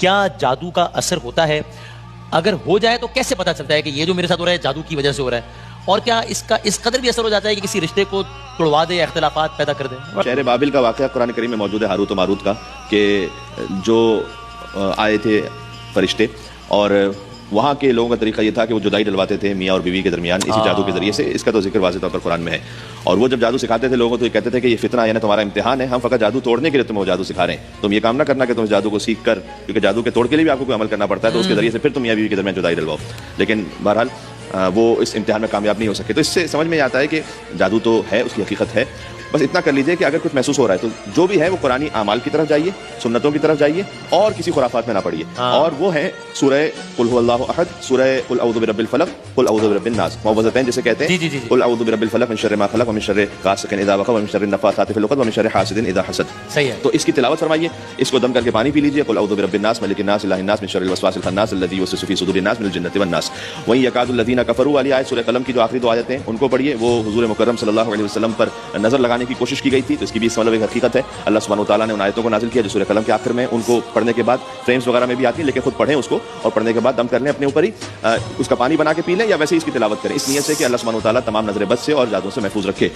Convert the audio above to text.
کیا جادو کا اثر ہوتا ہے؟ اگر ہو جائے تو کیسے پتا چلتا ہے کہ یہ جو میرے ساتھ ہو رہا ہے جادو کی وجہ سے ہو رہا ہے؟ اور کیا اس کا اس قدر بھی اثر ہو جاتا ہے کہ کسی رشتے کو توڑوا دے یا اختلافات پیدا کر دے؟ شہر بابل کا واقعہ قرآن کریم میں موجود ہے، ہاروت و ماروت کا، کہ جو آئے تھے فرشتے، اور وہاں کے لوگوں کا طریقہ یہ تھا کہ وہ جدائی ڈلواتے تھے میاں اور بیوی کے درمیان اسی جادو کے ذریعے سے۔ اس کا تو ذکر واضح طور پر قرآن میں ہے۔ اور وہ جب جادو سکھاتے تھے لوگوں کو تو یہ کہتے تھے کہ یہ فتنہ یعنی تمہارا امتحان ہے، ہم فقط جادو توڑنے کے لیے تمہیں وہ جادو سکھا رہے ہیں، تم یہ کام نہ کرنا کہ تم اس جادو کو سیکھ کر، کیونکہ جادو کے توڑ کے لیے بھی آپ کو کوئی عمل کرنا پڑتا ہے، تو اس کے ذریعے سے پھر تم میاں بیوی کے درمیان جدائی ڈلواؤ۔ لیکن بہرحال وہ اس امتحان میں کامیاب نہیں ہو سکے۔ تو اس سے سمجھ میں آتا ہے کہ جادو تو ہے، اس کی حقیقت ہے، بس اتنا کر لیجئے کہ اگر کچھ محسوس ہو رہا ہے تو جو بھی ہے وہ قرآنی اعمال کی طرف جائیے، سنتوں کی طرف جائیے، اور کسی خرافات میں نہ پڑیے۔ اور وہ ہیں سورہ قل هو اللہ احد، سورہ قل اعوذ برب الفلق، قل اعوذ برب الناس، معوذتین جسے کہتے ہیں، قل اعوذ برب الفلق من شر ما خلق ومن شر غاسق اذا وقب ومن شر النفاثات في العقد ومن شر حاسد اذا حسد۔ صحیح ہے، تو اس کی تلاوت فرمائیے، اس کو دم کر کے پانی پی لیجئے، قل اعوذ برب الناس ملک الناس الہ الناس من شر الوسواس الخناس الذي يوسوس في صدور الناس من الجنة والناس۔ وہیں یکاد الذین کفروا والی آیت سورہ قلم کی جو آخری دو آیتیں ہیں ان کو پڑھیے، وہ حضور مکرم صلی اللہ علیہ وسلم پر نظر لگانے کی کوشش کی گئی تھی، تو اس کی بھی اس مطلب ایک حقیقت ہے۔ اللہ سبحانہ وتعالیٰ نے ان آیتوں کو نازل کیا جو سورہ قلم کے آخر میں، ان کو پڑھنے کے بعد فریمز وغیرہ میں بھی آتی ہیں، لیکن خود پڑھیں اس کو، اور پڑھنے کے بعد دم کر لیں اپنے اوپر ہی، اس کا پانی بنا کے پی لیں، یا ویسے ہی اس کی تلاوت کریں، اس نیت سے کہ اللہ سبحانہ وتعالیٰ تمام نظر بد سے اور جادو سے محفوظ رکھے۔